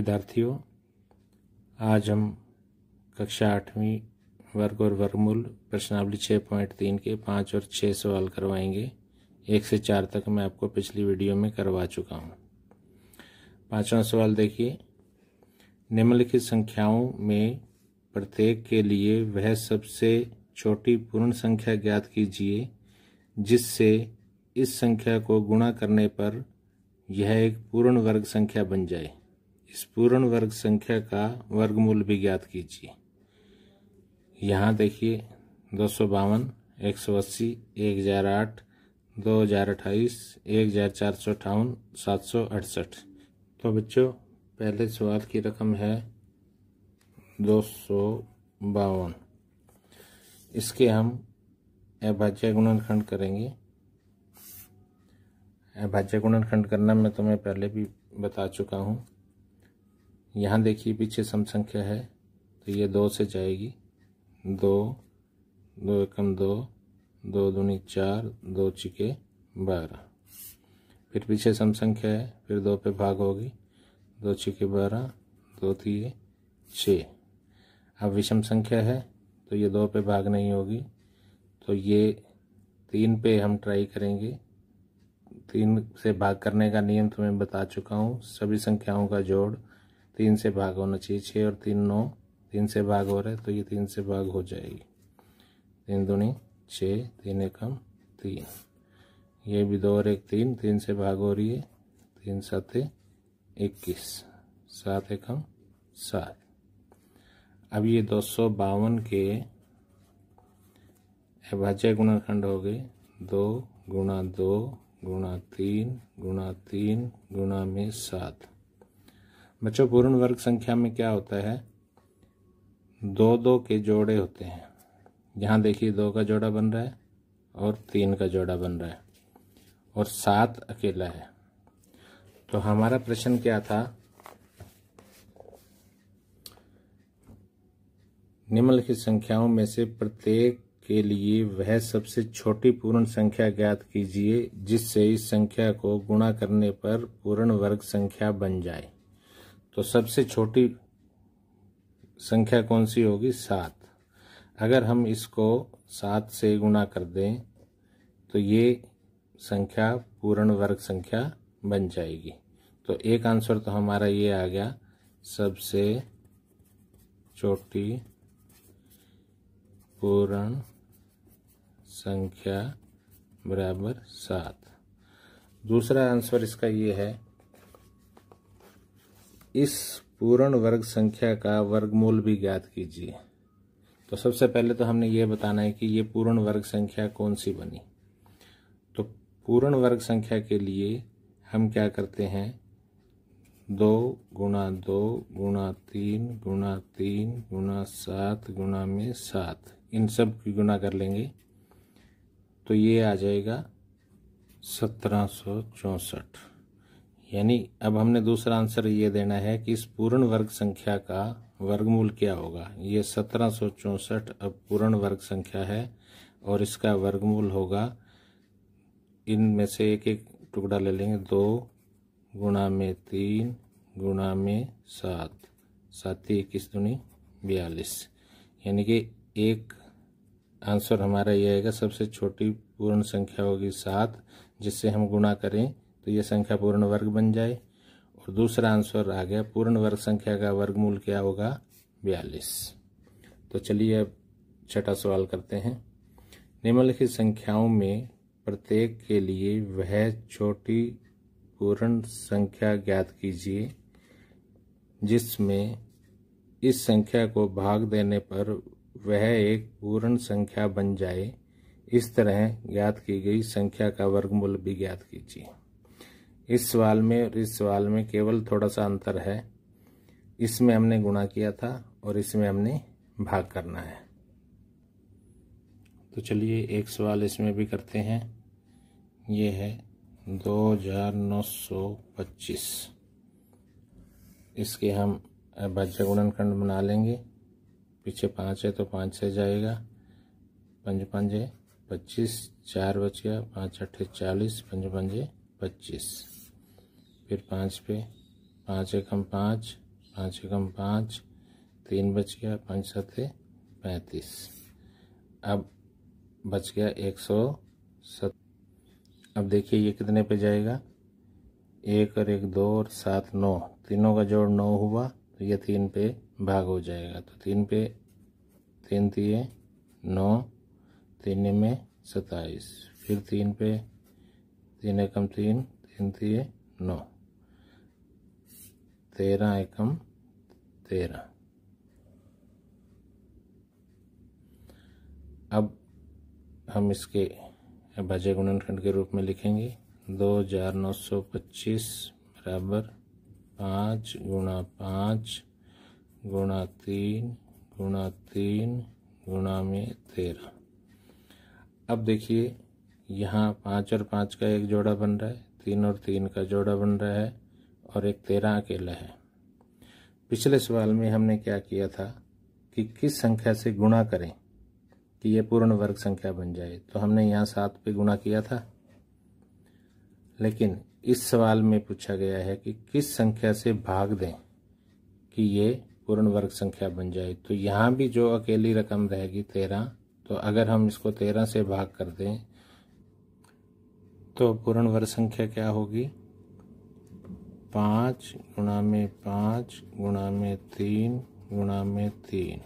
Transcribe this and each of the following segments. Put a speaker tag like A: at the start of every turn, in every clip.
A: विद्यार्थियों, आज हम कक्षा 8वीं वर्ग और वर्गमूल प्रश्नावली 6.3 के 5 और 6 सवाल करवाएंगे। 1 से 4 तक मैं आपको पिछली वीडियो में करवा चुका हूँ। 5वां सवाल देखिए, निम्नलिखित संख्याओं में प्रत्येक के लिए वह सबसे छोटी पूर्ण संख्या ज्ञात कीजिए जिससे इस संख्या को गुणा करने पर यह एक पूर्ण वर्ग संख्या बन जाए। इस पूर्ण वर्ग संख्या का वर्गमूल भी ज्ञात कीजिए। यहाँ देखिए 252, 180, 1008, 2028, 1458, 768। तो बच्चों, पहले सवाल की रकम है 252। इसके हम अभाज्य गुणनखंड करेंगे। अभाज्य गुणनखंड करना मैं तुम्हें पहले भी बता चुका हूँ। यहाँ देखिए पीछे सम संख्या है तो ये 2 से जाएगी। 2, 2 एकम 2, 2 दूनी 4, 2 चिके 12। फिर पीछे सम संख्या है, फिर 2 पे भाग होगी। 2 चिके 12, 2 तिये 6। अब विषम संख्या है तो ये 2 पे भाग नहीं होगी, तो ये 3 पे हम ट्राई करेंगे। 3 से भाग करने का नियम तुम्हें बता चुका हूँ। सभी संख्याओं का जोड़ 3 से भाग होना चाहिए। 6 और 3 9, 3 से भाग हो रहा है तो ये 3 से भाग हो जाएगी। 3 दूनी 6, 3 एकम 3। ये भी 2 और 1 3, 3 से भाग हो रही है। 3 7 21, 7 एकम 7। अब ये 252 के अभाज्य गुणनखंड हो गए। 2 गुणा 2 गुणा 3 गुणा 3 गुणा में 7। बच्चों, पूर्ण वर्ग संख्या में क्या होता है? 2 के जोड़े होते हैं। यहाँ देखिए 2 का जोड़ा बन रहा है और 3 का जोड़ा बन रहा है और 7 अकेला है। तो हमारा प्रश्न क्या था? निम्नलिखित संख्याओं में से प्रत्येक के लिए वह सबसे छोटी पूर्ण संख्या ज्ञात कीजिए जिससे इस संख्या को गुणा करने पर पूर्ण वर्ग संख्या बन जाए। तो सबसे छोटी संख्या कौन सी होगी? 7। अगर हम इसको 7 से गुणा कर दें तो ये संख्या पूर्ण वर्ग संख्या बन जाएगी। तो एक आंसर तो हमारा ये आ गया, सबसे छोटी पूर्ण संख्या बराबर 7। दूसरा आंसर इसका ये है, इस पूर्ण वर्ग संख्या का वर्गमूल भी ज्ञात कीजिए। तो सबसे पहले तो हमने ये बताना है कि ये पूर्ण वर्ग संख्या कौन सी बनी। तो पूर्ण वर्ग संख्या के लिए हम क्या करते हैं? 2 गुणा 2 गुणा 3 गुणा 3 गुणा 7 गुणा में 7, इन सब की गुणा कर लेंगे तो ये आ जाएगा 1764। यानी अब हमने दूसरा आंसर ये देना है कि इस पूर्ण वर्ग संख्या का वर्गमूल क्या होगा। ये 1764 अब पूर्ण वर्ग संख्या है और इसका वर्गमूल होगा, इनमें से एक एक टुकड़ा ले लेंगे। 2 गुणा में 3 गुणा में 7, 7 21 दूनी 42। यानी कि एक आंसर हमारा ये आएगा, सबसे छोटी पूर्ण संख्या होगी 7, जिससे हम गुणा करें तो ये संख्या पूर्ण वर्ग बन जाए। और दूसरा आंसर आ गया, पूर्ण वर्ग संख्या का वर्गमूल क्या होगा? 42। तो चलिए अब छठा सवाल करते हैं। निम्नलिखित संख्याओं में प्रत्येक के लिए वह छोटी पूर्ण संख्या ज्ञात कीजिए जिसमें इस संख्या को भाग देने पर वह एक पूर्ण संख्या बन जाए। इस तरह ज्ञात की गई संख्या का वर्गमूल भी ज्ञात कीजिए। इस सवाल में और इस सवाल में केवल थोड़ा सा अंतर है। इसमें हमने गुणा किया था और इसमें हमने भाग करना है। तो चलिए एक सवाल इसमें भी करते हैं। ये है 2925। इसके हम अभाज्य गुणनखंड बना लेंगे। पीछे 5 है तो 5 से जाएगा। 5 5 25, 4 बच गया। 5 8 40, 5 5 25। फिर 5 पे 5 1 5, 5 एकम 5, 3 बच गया, 5 सत्ते 35। अब बच गया 107। अब देखिए ये कितने पे जाएगा, 1 और 1 2 और 7 9, तीनों का जोड़ 9 हुआ, तो ये 3 पे भाग हो जाएगा। तो 3 पे 3 तिये 9, 3 में 27, फिर 3 पे 3 एकम 3, 3 तिये 9, 13 एकम 13। अब हम इसके भाज्य गुणनखंड के रूप में लिखेंगे 2925 बराबर 5 गुणा 5 गुणा 3 गुणा 3 गुणा में 13। अब देखिए यहाँ 5 और 5 का एक जोड़ा बन रहा है, 3 और 3 का जोड़ा बन रहा है, और एक 13 अकेला है। पिछले सवाल में हमने क्या किया था कि किस संख्या से गुणा करें कि ये पूर्ण वर्ग संख्या बन जाए, तो हमने यहाँ 7 पे गुणा किया था। लेकिन इस सवाल में पूछा गया है कि किस संख्या से भाग दें कि ये पूर्ण वर्ग संख्या बन जाए। तो यहाँ भी जो अकेली रकम रहेगी 13, तो अगर हम इसको 13 से भाग कर दें तो पूर्ण वर्ग संख्या क्या होगी, 5 गुणा में 5 गुणा में 3 गुणा में 3,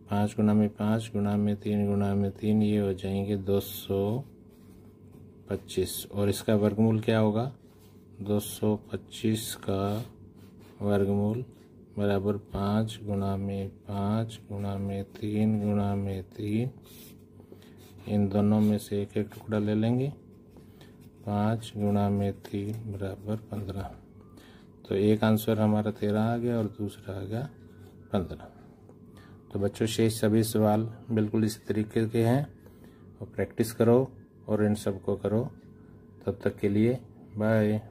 A: 5 गुणा में 5 गुणा में 3 गुणा में 3, ये हो जाएंगे 225। और इसका वर्गमूल क्या होगा, 225 का वर्गमूल बराबर 5 गुणा में 5 गुणा में 3 गुणा में 3, इन दोनों में से एक एक टुकड़ा ले लेंगे, 5 गुणा में 3 बराबर 15। तो एक आंसर हमारा 13 आ गया और दूसरा आ गया 15। तो बच्चों शेष सभी सवाल बिल्कुल इसी तरीके के हैं, और प्रैक्टिस करो और इन सब को करो। तब तक के लिए बाय।